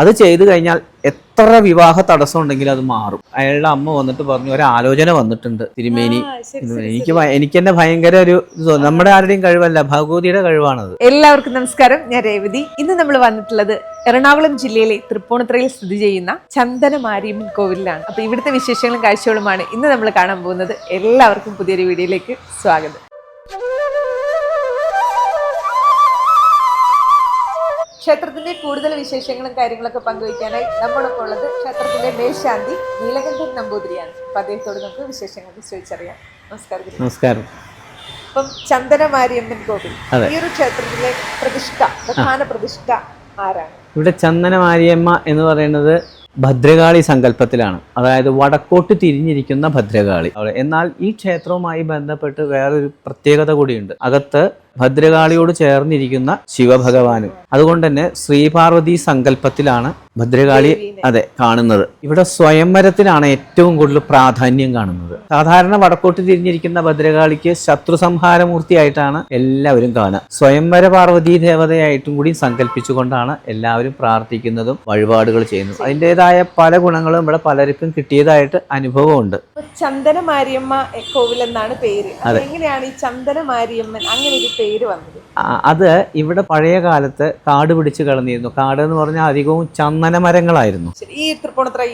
അത് ചെയ്തു കഴിഞ്ഞാൽ എത്ര വിവാഹ തടസ്സം ഉണ്ടെങ്കിലും അത് മാറും. അയാളുടെ അമ്മ വന്നിട്ട് പറഞ്ഞു ഒരു ആലോചന വന്നിട്ടുണ്ട് തിരുമേനി. എനിക്ക് തന്നെ ഭയങ്കര ഒരു നമ്മുടെ ആരുടെയും കഴിവല്ല, ഭഗവതിയുടെ കഴിവാണത്. എല്ലാവർക്കും നമസ്കാരം, ഞാൻ രേവതി. ഇന്ന് നമ്മൾ വന്നിട്ടുള്ളത് എറണാകുളം ജില്ലയിലെ തൃപ്പൂണിത്തുറയിൽ സ്ഥിതി ചെയ്യുന്ന ചന്ദന മാരിയമ്മൻ കോവിലാണ്. അപ്പൊ ഇവിടുത്തെ വിശേഷങ്ങളും കാഴ്ചകളുമാണ് ഇന്ന് നമ്മൾ കാണാൻ പോകുന്നത്. എല്ലാവർക്കും പുതിയൊരു വീഡിയോയിലേക്ക് സ്വാഗതം. ക്ഷേത്രത്തിന്റെ കൂടുതൽ വിശേഷങ്ങളും കാര്യങ്ങളൊക്കെ പങ്കുവയ്ക്കാനായി നമ്മോടൊപ്പം ഉള്ളത് ക്ഷേത്രത്തിന്റെ മേൽശാന്തി നീലകണ്ഠൻ നമ്പൂതിരിയാണ്. അപ്പൊ അദ്ദേഹത്തോട് നമുക്ക് വിശേഷങ്ങൾ ചോദിച്ചറിയാം. നമസ്കാരം. നമസ്കാരം. അപ്പം ചന്ദന മാരിയമ്മൻ കോവിൽ, ഈ ഒരു ക്ഷേത്രത്തിലെ പ്രധാന പ്രതിഷ്ഠ ആരാണ്? ഇവിടെ ചന്ദന മാരിയമ്മ എന്ന് പറയുന്നത് ഭദ്രകാളി സങ്കല്പത്തിലാണ്, അതായത് വടക്കോട്ട് തിരിഞ്ഞിരിക്കുന്ന ഭദ്രകാളി. എന്നാൽ ഈ ക്ഷേത്രവുമായി ബന്ധപ്പെട്ട് വേറൊരു പ്രത്യേകത കൂടിയുണ്ട്. അകത്ത് ഭദ്രകാളിയോട് ചേർന്നിരിക്കുന്ന ശിവഭഗവാനും. അതുകൊണ്ട് തന്നെ ശ്രീപാർവതി സങ്കല്പത്തിലാണ് ഭദ്രകാളി കാണുന്നത്. ഇവിടെ സ്വയംവരത്തിനാണ് ഏറ്റവും കൂടുതൽ പ്രാധാന്യം കാണുന്നത്. സാധാരണ വടക്കോട്ട് തിരിഞ്ഞിരിക്കുന്ന ഭദ്രകാളിക്ക് ശത്രു സംഹാരമൂർത്തിയായിട്ടാണ് എല്ലാവരും കാണുക. സ്വയംവര പാർവതി ദേവതയായിട്ടും കൂടി സങ്കല്പിച്ചുകൊണ്ടാണ് എല്ലാവരും പ്രാർത്ഥിക്കുന്നതും വഴിപാടുകൾ ചെയ്യുന്നതും. അതിൻ്റെതായ പല ഗുണങ്ങളും ഇവിടെ പലർക്കും കിട്ടിയതായിട്ട് അനുഭവമുണ്ട്. ചന്ദന മാരിയമ്മ കോവിൽ എന്നാണ് പേര്. എങ്ങനെയാണ് ഈ ചന്ദന മാരിയമ്മൻ അങ്ങനെ ഒരു പേര് വന്നത്? അത് ഇവിടെ പഴയ കാലത്ത് കാട് പിടിച്ച് കളഞ്ഞിരുന്നു. കാട് എന്ന് പറഞ്ഞാൽ അധികവും ചന്ദന മരങ്ങളായിരുന്നു.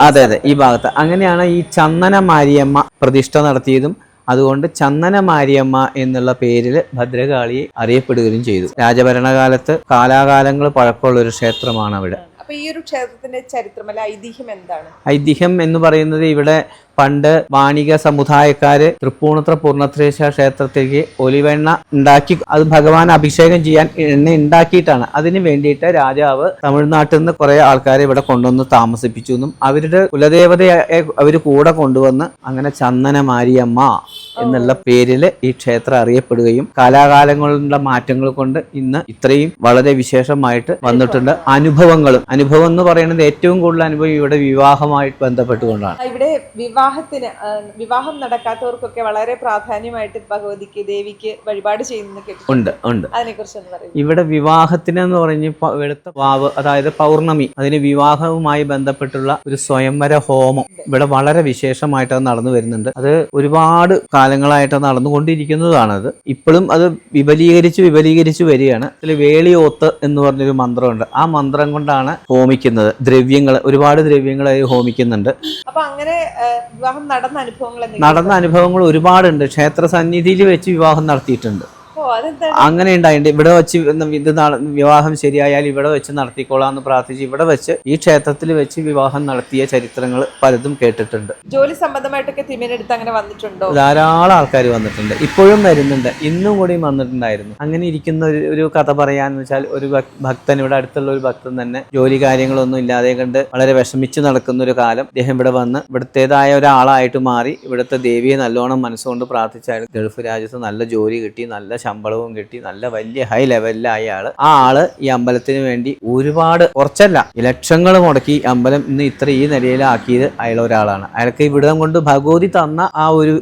അതെ, ഈ ഭാഗത്ത്. അങ്ങനെയാണ് ഈ ചന്ദന മാരിയമ്മ പ്രതിഷ്ഠ നടത്തിയതും. അതുകൊണ്ട് ചന്ദന മാരിയമ്മ എന്നുള്ള പേരിൽ ഭദ്രകാളിയെ അറിയപ്പെടുകയും ചെയ്തു. രാജഭരണകാലത്ത് കാലാകാലങ്ങൾ പഴക്കമുള്ള ഒരു ക്ഷേത്രമാണ് അവിടെ. അപ്പൊ ഈ ഒരു ക്ഷേത്രത്തിന്റെ ചരിത്രം അല്ല ഐതിഹ്യം എന്താണ്? ഐതിഹ്യം എന്ന് പറയുന്നത് ഇവിടെ പണ്ട് വാണിക സമുദായക്കാര് തൃപ്പൂണിത്തുറ പൂർണ്ണത്രേശ്വര ക്ഷേത്രത്തിലേക്ക് ഒലിവെണ്ണ ഉണ്ടാക്കി അത് ഭഗവാൻ അഭിഷേകം ചെയ്യാൻ എണ്ണ ഉണ്ടാക്കിയിട്ടാണ്. അതിന് വേണ്ടിയിട്ട് രാജാവ് തമിഴ്നാട്ടിൽ നിന്ന് കുറെ ആൾക്കാരെ ഇവിടെ കൊണ്ടുവന്ന് താമസിപ്പിച്ചു എന്നും അവരുടെ കുലദേവതയെ അവർ കൂടെ കൊണ്ടുവന്ന് അങ്ങനെ ചന്ദന മാരിയമ്മ എന്നുള്ള പേരിൽ ഈ ക്ഷേത്രം അറിയപ്പെടുകയും കാലാകാലങ്ങളുടെ മാറ്റങ്ങൾ കൊണ്ട് ഇന്ന് ഇത്രയും വളരെ വിശേഷമായിട്ട് വന്നിട്ടുണ്ട്. അനുഭവം എന്ന് പറയുന്നത് ഏറ്റവും കൂടുതൽ അനുഭവം ഇവിടെ വിവാഹമായിട്ട് ബന്ധപ്പെട്ടുകൊണ്ടാണ്. ഇവിടെ വിവാഹം നടക്കാത്തവർക്കൊക്കെ വളരെ പ്രാധാന്യമായിട്ട് ഭഗവതിക്ക് ദേവിക്ക് വഴിപാട് ചെയ്യുന്നത് ഉണ്ട്. അതിനെക്കുറിച്ച് പറയും. ഇവിടെ വിവാഹത്തിനെന്ന് പറഞ്ഞ് വെളുത്ത വാവ്, അതായത് പൗർണമി, അതിന് വിവാഹവുമായി ബന്ധപ്പെട്ടുള്ള ഒരു സ്വയംവര ഹോമം ഇവിടെ വളരെ വിശേഷമായിട്ട് നടന്നു വരുന്നുണ്ട്. അത് ഒരുപാട് കാലങ്ങളായിട്ട് നടന്നുകൊണ്ടിരിക്കുന്നതാണത്. ഇപ്പോഴും അത് വിപുലീകരിച്ച് വരികയാണ്. അതിൽ വേളിയോത്ത് എന്ന് പറഞ്ഞൊരു മന്ത്രമുണ്ട്. ആ മന്ത്രം കൊണ്ടാണ് ഹോമിക്കുന്നത്. ഒരുപാട് ദ്രവ്യങ്ങൾ ഹോമിക്കുന്നുണ്ട്. അപ്പൊ അങ്ങനെ വിവാഹം നടന്ന അനുഭവങ്ങൾ ഒരുപാടുണ്ട്. ക്ഷേത്ര സന്നിധിയിൽ വെച്ച് വിവാഹം നടത്തിയിട്ടുണ്ട്. അങ്ങനെ ഉണ്ടായിട്ടുണ്ട്. ഇവിടെ വെച്ച് ഇത് വിവാഹം ശരിയായാൽ ഇവിടെ വെച്ച് നടത്തിക്കോളാന്ന് പ്രാർത്ഥിച്ച് ഇവിടെ വെച്ച് ഈ ക്ഷേത്രത്തിൽ വെച്ച് വിവാഹം നടത്തിയ ചരിത്രങ്ങൾ പലതും കേട്ടിട്ടുണ്ട്. ജോലി സംബന്ധമായിട്ടൊക്കെ തിരുമേനിയടുത്ത് അങ്ങനെ വന്നിട്ടുണ്ടോ? ധാരാളം ആൾക്കാർ വന്നിട്ടുണ്ട്, ഇപ്പോഴും വരുന്നുണ്ട്, ഇന്നും കൂടി വന്നിട്ടുണ്ടായിരുന്നു. അങ്ങനെ ഇരിക്കുന്ന ഒരു കഥ പറയാന്ന് വെച്ചാൽ, ഒരു ഭക്തൻ, ഇവിടെ അടുത്തുള്ള ഒരു ഭക്തൻ തന്നെ ജോലി കാര്യങ്ങളൊന്നും ഇല്ലാതെ കണ്ട് വളരെ വിഷമിച്ച് നടക്കുന്ന ഒരു കാലം അദ്ദേഹം ഇവിടെ വന്ന് ഇവിടുത്തേതായ ഒരാളായിട്ട് മാറി ഇവിടുത്തെ ദേവിയെ നല്ലോണം മനസ്സുകൊണ്ട് പ്രാർത്ഥിച്ചാൽ ഗൾഫ് രാജ്യത്ത് നല്ല ജോലി കിട്ടി, നല്ല ശമ്പളവും കിട്ടി, നല്ല വലിയ ഹൈ ലെവലിലായ ആള് ഈ അമ്പലത്തിന് വേണ്ടി ഒരുപാട്, കുറച്ചല്ല, ലക്ഷങ്ങൾ മുടക്കി അമ്പലം ഇന്ന് ഈ നിലയിലാക്കിയത് അയാൾ ഒരാളാണ്. അയാൾക്ക് ഇവിടം കൊണ്ട് ഭഗവതി തന്ന ആ ഒരു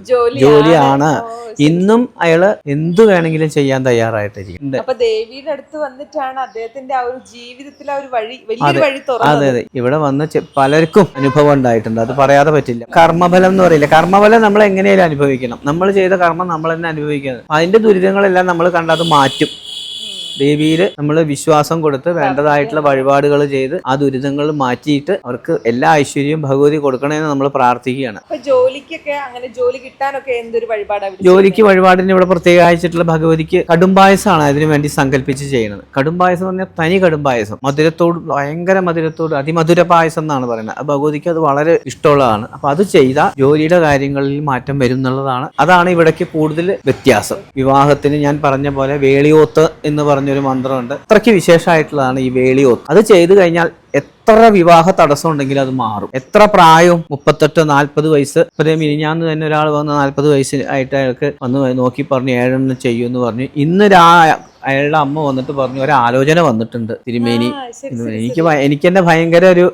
ജോലിയാണ്. ഇന്നും അയാള് എന്തു വേണമെങ്കിലും ചെയ്യാൻ തയ്യാറായിട്ടിരിക്കും. ദേവിയുടെ അടുത്ത് വന്നിട്ടാണ് അദ്ദേഹത്തിന്റെ ആ ഒരു ജീവിതത്തിൽ ആ ഒരു വലിയൊരു വഴി തുറന്നത്. അതെ, ഇവിടെ വന്ന് പലർക്കും അനുഭവം ഉണ്ടായിട്ടുണ്ട്. അത് പറയാതെ പറ്റില്ല. കർമ്മഫലം എന്ന് പറയില്ല, കർമ്മഫലം നമ്മൾ എങ്ങനെയാലും അനുഭവിക്കണം. നമ്മൾ ചെയ്ത കർമ്മം നമ്മൾ തന്നെ അനുഭവിക്കുന്നത്. അതിന്റെ ദുരിതങ്ങളെല്ലാം നമ്മൾ കണ്ടത് മാറ്റും. ദേവിയിൽ നമ്മൾ വിശ്വാസം കൊടുത്ത് വേണ്ടതായിട്ടുള്ള വഴിപാടുകൾ ചെയ്ത് ആ ദുരിതങ്ങൾ മാറ്റിയിട്ട് അവർക്ക് എല്ലാ ഐശ്വര്യവും ഭഗവതി കൊടുക്കണമെന്ന് നമ്മൾ പ്രാർത്ഥിക്കുകയാണ്. ജോലിക്ക് വഴിപാടിന് ഇവിടെ പ്രത്യേക അയച്ചിട്ടുള്ള ഭഗവതിക്ക് കടുംപായസമാണ് അതിനു വേണ്ടി സങ്കല്പിച്ച് ചെയ്യുന്നത്. കടുംപായസം എന്ന് പറഞ്ഞാൽ തനി കടുംപായസം, മധുരത്തോട്, ഭയങ്കര മധുരത്തോട്, അതിമധുര പായസം എന്നാണ് പറയുന്നത്. ഭഗവതിക്ക് അത് വളരെ ഇഷ്ടമുള്ളതാണ്. അപ്പൊ അത് ചെയ്താൽ ജോലിയുടെ കാര്യങ്ങളിൽ മാറ്റം വരും എന്നുള്ളതാണ്. അതാണ് ഇവിടേക്ക് കൂടുതൽ വ്യത്യാസം. വിവാഹത്തിന് ഞാൻ പറഞ്ഞ പോലെ വേളിയോത്ത് എന്ന് പറഞ്ഞൊരു മന്ത്രമുണ്ട്. അത്രയ്ക്ക് വിശേഷമായിട്ടുള്ളതാണ് ഈ വേളിയോത്ത്. അത് ചെയ്തു കഴിഞ്ഞാൽ എത്ര വിവാഹ തടസ്സം ഉണ്ടെങ്കിലും അത് മാറും. എത്ര പ്രായവും 38-40 വയസ്സ്. ഇപ്പം മിനിഞ്ഞാന്ന് തന്നെ ഒരാൾ വന്ന് 40 വയസ്സായിട്ട് അയാൾക്ക് വന്ന് നോക്കി പറഞ്ഞു 7 ചെയ്യുമെന്ന് പറഞ്ഞു. ഇന്ന് അയാളുടെ അമ്മ വന്നിട്ട് പറഞ്ഞു ഒരു ആലോചന വന്നിട്ടുണ്ട് തിരുമേനി. എനിക്ക് തന്നെ ഭയങ്കര ഒരു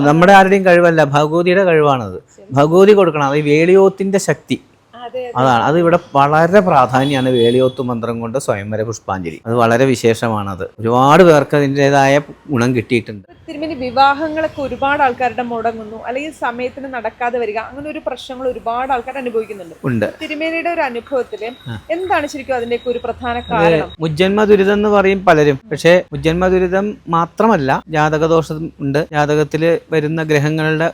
നമ്മുടെ ആരുടെയും കഴിവല്ല, ഭഗവതിയുടെ കഴിവാണത്. ഭഗവതി കൊടുക്കണം. അത് വേളിയോത്തിന്റെ ശക്തി. അതാണ് അത് ഇവിടെ വളരെ പ്രാധാന്യമാണ്. വേളിയോത്ത് മന്ത്രം കൊണ്ട് സ്വയംവര പുഷ്പാഞ്ജലി അത് വളരെ വിശേഷമാണത്. ഒരുപാട് പേർക്ക് അതിൻ്റെതായ ഗുണം കിട്ടിയിട്ടുണ്ട്. തിരുമേനി, വിവാഹങ്ങളൊക്കെ ഒരുപാട് ആൾക്കാരുടെ മുടങ്ങുന്നു, അല്ലെങ്കിൽ സമയത്തിന് നടക്കാതെ വരിക, അങ്ങനെ ഒരു പ്രശ്നങ്ങൾ ഒരുപാട് ആൾക്കാർ അനുഭവിക്കുന്നുണ്ട്. തിരുമേനിയുടെ ഒരു അനുഭവത്തില് എന്താണ് ശരിക്കും അതിന്റെയൊക്കെ ഒരു പ്രധാന കാരണം? മുജ്ജന്മ ദുരിതം എന്ന് പറയും പലരും. പക്ഷേ മുജ്ജന്മ ദുരിതം മാത്രമല്ല, ജാതകദോഷം ഉണ്ട്. ജാതകത്തില് വരുന്ന ഗ്രഹങ്ങളുടെ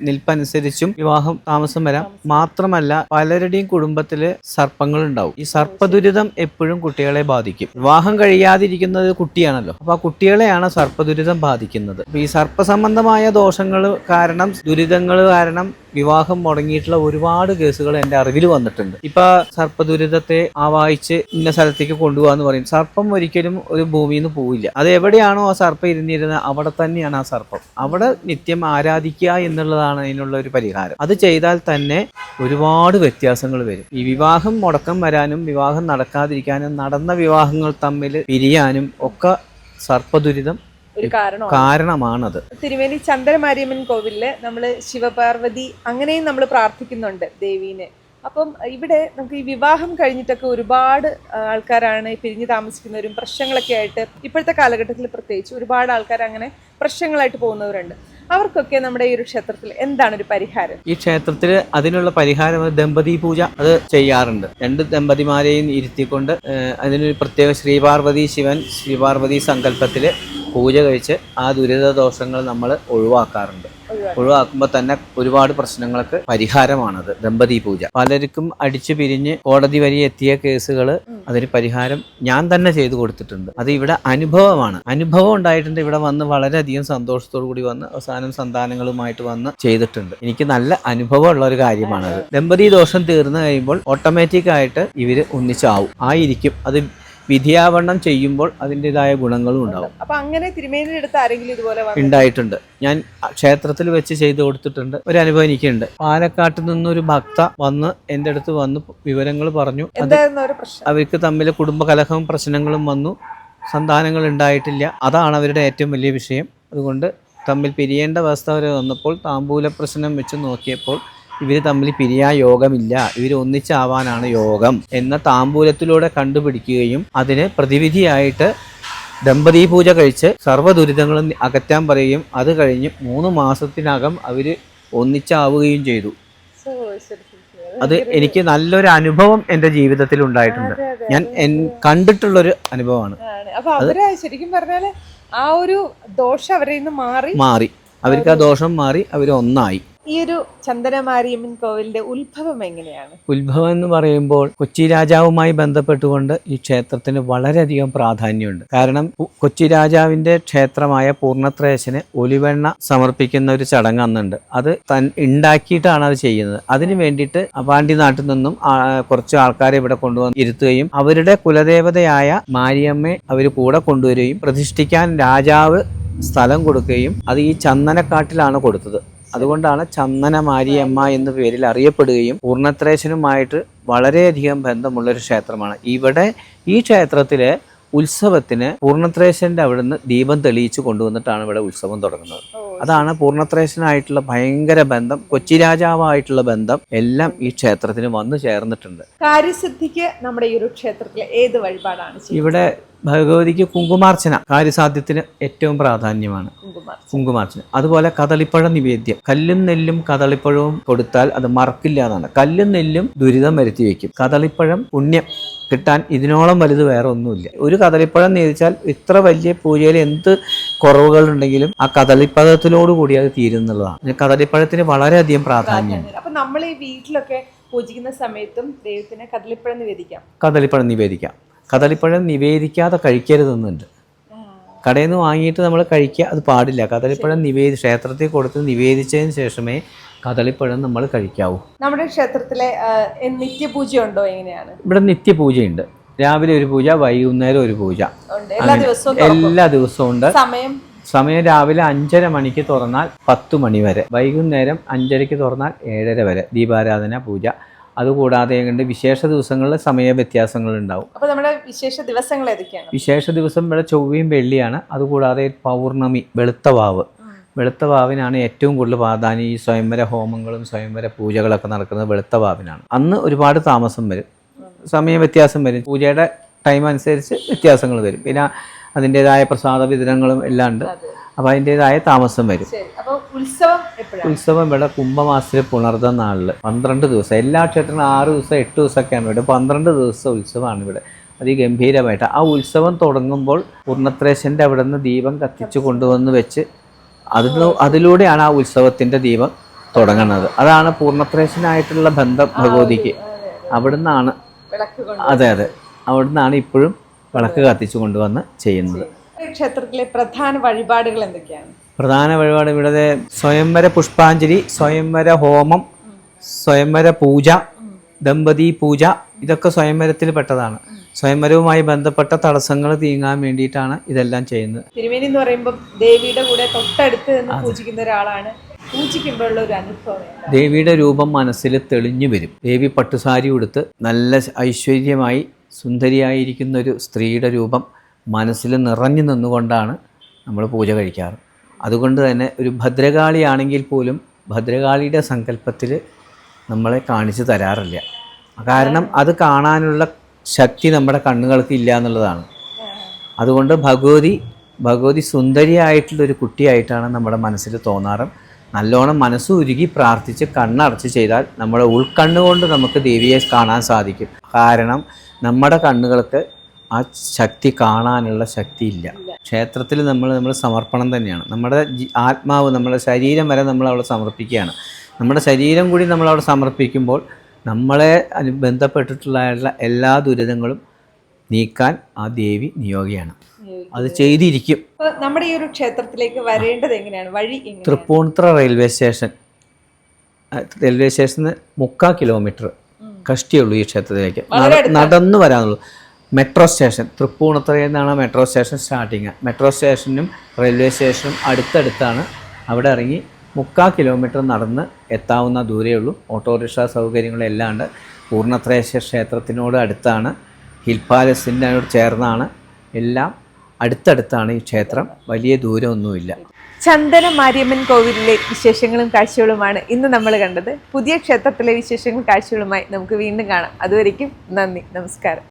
നിൽപ്പനുസരിച്ചും വിവാഹം താമസം വരാം. മാത്രമല്ല പലരുടെയും കുടുംബത്തില് സർപ്പങ്ങൾ ഉണ്ടാവും. ഈ സർപ്പദുരിതം എപ്പോഴും കുട്ടികളെ ബാധിക്കും. വിവാഹം കഴിയാതിരിക്കുന്നത് കുട്ടിയാണല്ലോ, അപ്പൊ ആ കുട്ടികളെയാണ് സർപ്പദുരിതം ബാധിക്കുന്നത്. അപ്പൊ ഈ സർപ്പസംബന്ധമായ ദോഷങ്ങൾ കാരണം, ദുരിതങ്ങൾ കാരണം വിവാഹം മുടങ്ങിയിട്ടുള്ള ഒരുപാട് കേസുകൾ എൻ്റെ അറിവിൽ വന്നിട്ടുണ്ട്. ഇപ്പൊ സർപ്പദുരിതത്തെ ആവാഹിച്ച് ഇന്ന സ്ഥലത്തേക്ക് കൊണ്ടുപോകാന്ന് പറയും. സർപ്പം ഒരിക്കലും ഒരു ഭൂമിയിൽ നിന്ന് പോവില്ല. അത് എവിടെയാണോ ആ സർപ്പം ഇരുന്നിരുന്നത് അവിടെ തന്നെയാണ് ആ സർപ്പം. അവിടെ നിത്യം ആരാധിക്കുക എന്നുള്ളതാണ് അതിനുള്ള ഒരു പരിഹാരം. അത് ചെയ്താൽ തന്നെ ഒരുപാട് വ്യത്യാസങ്ങൾ വരും. ഈ വിവാഹം മുടക്കം വരാനും വിവാഹം നടക്കാതിരിക്കാനും നടന്ന വിവാഹങ്ങൾ തമ്മിൽ പിരിയാനും ഒക്കെ സർപ്പദുരിതം ഒരു കാരണമാണത്. തിരുമേനി, ചന്ദനമാരിയമ്മൻ കോവിലില് നമ്മള് ശിവപാർവതി അങ്ങനെയും നമ്മൾ പ്രാർത്ഥിക്കുന്നുണ്ട് ദേവീനെ. അപ്പം ഇവിടെ നമുക്ക് ഈ വിവാഹം കഴിഞ്ഞിട്ടൊക്കെ ഒരുപാട് ആൾക്കാരാണ് പിരിഞ്ഞു താമസിക്കുന്നവരും പ്രശ്നങ്ങളൊക്കെ ആയിട്ട് ഇപ്പോഴത്തെ കാലഘട്ടത്തിൽ പ്രത്യേകിച്ച് ഒരുപാട് ആൾക്കാർ അങ്ങനെ പ്രശ്നങ്ങളായിട്ട് പോകുന്നവരുണ്ട്. അവർക്കൊക്കെ നമ്മുടെ ഈ ഒരു ക്ഷേത്രത്തിൽ എന്താണ് ഒരു പരിഹാരം? ഈ ക്ഷേത്രത്തിൽ അതിനുള്ള പരിഹാരം ദമ്പതി പൂജ അത് ചെയ്യാറുണ്ട്. രണ്ട് ദമ്പതിമാരെയും ഇരുത്തിക്കൊണ്ട് അതിനൊരു പ്രത്യേക ശ്രീപാർവതി ശിവൻ ശ്രീപാർവതി സങ്കല്പത്തില് പൂജ കഴിച്ച് ആ ദുരിത ദോഷങ്ങൾ നമ്മൾ ഒഴിവാക്കാറുണ്ട്. ഒഴിവാക്കുമ്പോൾ തന്നെ ഒരുപാട് പ്രശ്നങ്ങൾക്ക് പരിഹാരമാണത് ദമ്പതി പൂജ. പലർക്കും അടിച്ചു പിരിഞ്ഞ് കോടതി വരെ എത്തിയ കേസുകൾ അതിന് പരിഹാരം ഞാൻ തന്നെ ചെയ്തു കൊടുത്തിട്ടുണ്ട്. അത് ഇവിടെ അനുഭവമാണ്. അനുഭവം ഉണ്ടായിട്ടുണ്ട്. ഇവിടെ വന്ന് വളരെയധികം സന്തോഷത്തോടു കൂടി വന്ന് അവസാനം സന്താനങ്ങളുമായിട്ട് വന്ന് ചെയ്തിട്ടുണ്ട്. എനിക്ക് നല്ല അനുഭവം ഉള്ള ഒരു കാര്യമാണത്. ദമ്പതി ദോഷം തീർന്നു കഴിയുമ്പോൾ ഓട്ടോമാറ്റിക് ആയിട്ട് ഇവര് ഒന്നിച്ചാവും ആയിരിക്കും. അത് വിധിയാവണ്ണം ചെയ്യുമ്പോൾ അതിൻ്റെതായ ഗുണങ്ങളും ഉണ്ടാവും. അപ്പൊ അങ്ങനെ തിരുമേനിയുടെ അടുത്ത് ആരെങ്കിലും ഇതുപോലെ ഉണ്ടായിട്ടുണ്ട്. ഞാൻ ക്ഷേത്രത്തിൽ വെച്ച് ചെയ്തു കൊടുത്തിട്ടുണ്ട്. ഒരു അനുഭവം എനിക്കുണ്ട്. പാലക്കാട്ട് നിന്നൊരു ഭക്ത വന്ന് എൻ്റെ അടുത്ത് വന്ന് വിവരങ്ങൾ പറഞ്ഞു. അവർക്ക് തമ്മിൽ കുടുംബ കലഹവും പ്രശ്നങ്ങളും വന്നു. സന്താനങ്ങൾ ഉണ്ടായിട്ടില്ല. അതാണ് അവരുടെ ഏറ്റവും വലിയ വിഷയം. അതുകൊണ്ട് തമ്മിൽ പിരിയേണ്ട അവസ്ഥ വരെ വന്നപ്പോൾ താമ്പൂല പ്രശ്നം വെച്ച് നോക്കിയപ്പോൾ ഇവർ തമ്മിൽ പിരിയാൻ യോഗമില്ല, ഇവർ ഒന്നിച്ചാവാനാണ് യോഗം എന്ന താമ്പൂലത്തിലൂടെ കണ്ടുപിടിക്കുകയും അതിന് പ്രതിവിധിയായിട്ട് ദമ്പതി പൂജ കഴിച്ച് സർവ്വ ദുരിതങ്ങളും അകറ്റാൻ പറയുകയും അത് കഴിഞ്ഞ് 3 മാസത്തിനകം അവർ ഒന്നിച്ചാവുകയും ചെയ്തു. അത് എനിക്ക് നല്ലൊരു അനുഭവം എൻ്റെ ജീവിതത്തിൽ ഉണ്ടായിട്ടുണ്ട്. ഞാൻ കണ്ടിട്ടുള്ളൊരു അനുഭവമാണ്. അപ്പൊ അവര് ശരിക്കും പറഞ്ഞാല് ആ ഒരു ദോഷം അവരിൽ നിന്ന് മാറി അവർക്ക് ആ ദോഷം മാറി അവർ ഒന്നായി. ഈ ഒരു ചന്ദനമാരിയമ്മൻ കോവിലിന്റെ ഉത്ഭവം എങ്ങനെയാണ്? ഉത്ഭവം എന്ന് പറയുമ്പോൾ കൊച്ചി രാജാവുമായി ബന്ധപ്പെട്ടുകൊണ്ട് ഈ ക്ഷേത്രത്തിന് വളരെയധികം പ്രാധാന്യമുണ്ട്. കാരണം കൊച്ചി രാജാവിന്റെ ക്ഷേത്രമായ പൂർണ്ണത്രേശന് ഒലിവെണ്ണ സമർപ്പിക്കുന്ന ഒരു ചടങ്ങ് അന്നുണ്ട്. അത് ഉണ്ടാക്കിയിട്ടാണ് അത് ചെയ്യുന്നത്. അതിന് വേണ്ടിയിട്ട് അപാണ്ടി നാട്ടിൽ നിന്നും കുറച്ച് ആൾക്കാരെ ഇവിടെ കൊണ്ടുവന്ന് ഇരുത്തുകയും അവരുടെ കുലദേവതയായ മാരിയമ്മയെ അവർ കൂടെ കൊണ്ടുവരികയും പ്രതിഷ്ഠിക്കാൻ രാജാവ് സ്ഥലം കൊടുക്കുകയും അത് ഈ ചന്ദനക്കാട്ടിലാണ് കൊടുത്തത്. അതുകൊണ്ടാണ് ചന്ദനമാരിയമ്മ എന്ന പേരിൽ അറിയപ്പെടുകയും പൂർണ്ണത്രേശനുമായിട്ട് വളരെയധികം ബന്ധമുള്ളൊരു ക്ഷേത്രമാണ്. ഇവിടെ ഈ ക്ഷേത്രത്തിലെ ഉത്സവത്തിന് പൂർണ്ണത്രേശന്റെ അവിടുന്ന് ദീപം തെളിയിച്ചു കൊണ്ടുവന്നിട്ടാണ് ഇവിടെ ഉത്സവം തുടങ്ങുന്നത്. അതാണ് പൂർണ്ണത്രേശനായിട്ടുള്ള ഭയങ്കര ബന്ധം, കൊച്ചി രാജാവായിട്ടുള്ള ബന്ധം എല്ലാം ഈ ക്ഷേത്രത്തിന് വന്നു ചേർന്നിട്ടുണ്ട്. കാര്യസിദ്ധിക്ക് നമ്മുടെ ഈ ഒരു ക്ഷേത്രത്തിലെ ഏത് വഴിപാടാണ്? ഇവിടെ ഭഗവതിക്ക് കുങ്കുമാർച്ചന കാര്യസാധ്യത്തിന് ഏറ്റവും പ്രാധാന്യമാണ്. കുങ്കുമാർച്ചന. അതുപോലെ കദളിപ്പഴ നിവേദ്യം. കല്ലും നെല്ലും കദളിപ്പഴവും കൊടുത്താൽ അത് മറക്കില്ല എന്നാണ്. കല്ലും നെല്ലും ദുരിതം വരുത്തി വയ്ക്കും. കദളിപ്പഴം പുണ്യം കിട്ടാൻ ഇതിനോളം വലുത് വേറെ ഒന്നുമില്ല. ഒരു കദളിപ്പഴം നേദിച്ചാൽ ഇത്ര വലിയ പൂജയിൽ എന്ത് കുറവുകൾ ഉണ്ടെങ്കിലും ആ കദളിപ്പഴത്തിനോട് കൂടി അത് തീരുന്നുള്ളതാണ്. കദളിപ്പഴത്തിന് വളരെയധികം പ്രാധാന്യമുണ്ട്. അപ്പൊ നമ്മൾ ഈ വീട്ടിലൊക്കെ പൂജിക്കുന്ന സമയത്തും ദൈവത്തിന് കദളിപ്പഴം നിവേദിക്കാം. കദളിപ്പഴം നിവേദിക്കാതെ കഴിക്കരുതെന്നുണ്ട്. കടയിൽ നിന്ന് വാങ്ങിയിട്ട് നമ്മൾ കഴിക്കുക അത് പാടില്ല. കദളിപ്പഴം ക്ഷേത്രത്തിൽ കൊടുത്ത് നിവേദിച്ചതിന് ശേഷമേ കദളിപ്പഴം നമ്മൾ കഴിക്കാവൂ. നമ്മുടെ ക്ഷേത്രത്തിലെ നിത്യപൂജ ഉണ്ടോ? എങ്ങനെയാണ്? ഇവിടെ നിത്യപൂജയുണ്ട്. രാവിലെ ഒരു പൂജ, വൈകുന്നേരം ഒരു പൂജ, എല്ലാ ദിവസവും ഉണ്ട്. സമയം രാവിലെ 5:30 മണിക്ക് തുറന്നാൽ 10 മണി വരെ, വൈകുന്നേരം 5:30 തുറന്നാൽ 7:30 വരെ ദീപാരാധന പൂജ. അതുകൂടാതെ വിശേഷ ദിവസങ്ങളിൽ സമയ വ്യത്യാസങ്ങൾ ഉണ്ടാവും. അപ്പോൾ നമ്മുടെ വിശേഷ ദിവസങ്ങൾ ഏതൊക്കെയാണ്? വിശേഷ ദിവസം ഇവിടെ ചൊവ്വയും വെള്ളിയാണ്. അതുകൂടാതെ പൗർണമി, വെളുത്ത വാവ്, വെളുത്ത വാവിനാണ് ഏറ്റവും കൂടുതൽ പ്രാധാന്യം. ഈ സ്വയംവര ഹോമങ്ങളും സ്വയംവര പൂജകളൊക്കെ നടക്കുന്നത് വെളുത്ത വാവിനാണ്. അന്ന് ഒരുപാട് താമസം വരും, സമയ വ്യത്യാസം വരും, പൂജയുടെ ടൈം അനുസരിച്ച് വ്യത്യാസങ്ങൾ വരും. പിന്നെ അതിൻ്റെതായ പ്രസാദ വിതരണങ്ങളും എല്ലാം ഉണ്ട്. അപ്പോൾ അതിൻ്റെതായ താമസം വരും. ഉത്സവം ഇവിടെ കുംഭമാസത്തിലെ പുണർദ നാളിൽ 12 ദിവസം, എല്ലാ ക്ഷേത്രങ്ങളും 6 ദിവസം 8 ദിവസമൊക്കെയാണ് ഇവിടെ. 12 ദിവസം ഉത്സവമാണ് ഇവിടെ അതിഗംഭീരമായിട്ട്. ആ ഉത്സവം തുടങ്ങുമ്പോൾ പൂർണ്ണത്രേശൻ്റെ അവിടെ നിന്ന് ദീപം കത്തിച്ച് കൊണ്ടുവന്ന് വെച്ച് അതിലൂടെയാണ് ആ ഉത്സവത്തിൻ്റെ ദീപം തുടങ്ങുന്നത്. അതാണ് പൂർണ്ണത്രേശനായിട്ടുള്ള ബന്ധം ഭഗവതിക്ക്. അവിടുന്നാണ്, അതെ, അവിടുന്നാണ് ഇപ്പോഴും വിളക്ക് കത്തിച്ചു കൊണ്ടുവന്ന് ചെയ്യുന്നത്. ക്ഷേത്രത്തിലെ പ്രധാന വഴിപാടുകൾ എന്തൊക്കെയാണ്? പ്രധാന വഴിപാട് ഇവിടെ സ്വയംവര പുഷ്പാഞ്ജലി, സ്വയംവര ഹോമം, സ്വയംവര പൂജ, ദമ്പതി പൂജ, ഇതൊക്കെ സ്വയംവരത്തിൽ പെട്ടതാണ്. സ്വയംവരവുമായി ബന്ധപ്പെട്ട തടസ്സങ്ങൾ നീങ്ങാൻ വേണ്ടിയിട്ടാണ് ഇതെല്ലാം ചെയ്യുന്നത്. തിരുമേനി എന്ന് പറയുമ്പോൾ ദേവിയുടെ കൂടെ തൊട്ടടുത്ത് നിന്ന് പൂജിക്കുന്ന ഒരാളാണ്. പൂജിക്കുമ്പോഴുള്ള ഒരു അനുഭവം, ദേവിയുടെ രൂപം മനസ്സിൽ തെളിഞ്ഞു വരും. ദേവി പട്ടുസാരി ഉടുത്ത് നല്ല ഐശ്വര്യമായി സുന്ദരിയായിരിക്കുന്ന ഒരു സ്ത്രീയുടെ രൂപം മനസ്സിൽ നിറഞ്ഞു നിന്നുകൊണ്ടാണ് നമ്മൾ പൂജ കഴിക്കാറ്. അതുകൊണ്ട് തന്നെ ഒരു ഭദ്രകാളിയാണെങ്കിൽ പോലും ഭദ്രകാളിയുടെ സങ്കല്പത്തിൽ നമ്മളെ കാണിച്ചു തരാറില്ല. കാരണം അത് കാണാനുള്ള ശക്തി നമ്മുടെ കണ്ണുകൾക്ക് ഇല്ല എന്നുള്ളതാണ്. അതുകൊണ്ട് ഭഗവതി സുന്ദരിയായിട്ടുള്ളൊരു കുട്ടിയായിട്ടാണ് നമ്മുടെ മനസ്സിൽ തോന്നാറ്. നല്ലോണം മനസ്സ് ഉരുകി പ്രാർത്ഥിച്ച് കണ്ണടച്ച് ചെയ്താൽ നമ്മുടെ ഉൾക്കണ്ണുകൊണ്ട് നമുക്ക് ദേവിയെ കാണാൻ സാധിക്കും. കാരണം നമ്മുടെ കണ്ണുകൾക്ക് ആ ശക്തി കാണാനുള്ള ശക്തിയില്ല. ക്ഷേത്രത്തിൽ നമ്മൾ സമർപ്പണം തന്നെയാണ്. നമ്മുടെ ആത്മാവ്, നമ്മുടെ ശരീരം വരെ നമ്മൾ അവിടെ സമർപ്പിക്കുകയാണ്. നമ്മുടെ ശരീരം കൂടി നമ്മളവിടെ സമർപ്പിക്കുമ്പോൾ നമ്മളെ ബന്ധപ്പെട്ടിട്ടുള്ള എല്ലാ ദുരിതങ്ങളും നീക്കാൻ ആ ദേവി നിയോഗിയാണ്. അത് ചെയ്തിരിക്കും. നമ്മുടെ ഈ ഒരു ക്ഷേത്രത്തിലേക്ക് വരേണ്ടത് എങ്ങനെയാണ്? വഴി തൃപ്പൂണിത്തുറ റെയിൽവേ സ്റ്റേഷന് 3/4 കിലോമീറ്റർ കഷ്ടിയുള്ളൂ ഈ ക്ഷേത്രത്തിലേക്ക്. നടന്നു വരാനുള്ളൂ. മെട്രോ സ്റ്റേഷൻ തൃപ്പൂണിത്തുറയിൽ നിന്നാണ് മെട്രോ സ്റ്റേഷൻ സ്റ്റാർട്ടിങ്. മെട്രോ സ്റ്റേഷനും റെയിൽവേ സ്റ്റേഷനും അടുത്തടുത്താണ്. അവിടെ ഇറങ്ങി 3/4 കിലോമീറ്റർ നടന്ന് എത്താവുന്ന ദൂരേ ഉള്ളൂ. ഓട്ടോറിക്ഷ സൗകര്യങ്ങളെല്ലാം ഉണ്ട്. പൂർണ്ണത്രേശ ക്ഷേത്രത്തിനോട് അടുത്താണ്, ഹിൽ പാലസിനോട് ചേർന്നാണ്. എല്ലാം അടുത്തടുത്താണ് ഈ ക്ഷേത്രം. വലിയ ദൂരമൊന്നുമില്ല. ചന്ദന മാരിയമ്മൻ കോവിലിലെ വിശേഷങ്ങളും കാഴ്ചകളുമാണ് ഇന്ന് നമ്മൾ കണ്ടത്. പുതിയ ക്ഷേത്രത്തിലെ വിശേഷങ്ങളും കാഴ്ചകളുമായി നമുക്ക് വീണ്ടും കാണാം. അതുവരയ്ക്കും നന്ദി, നമസ്കാരം.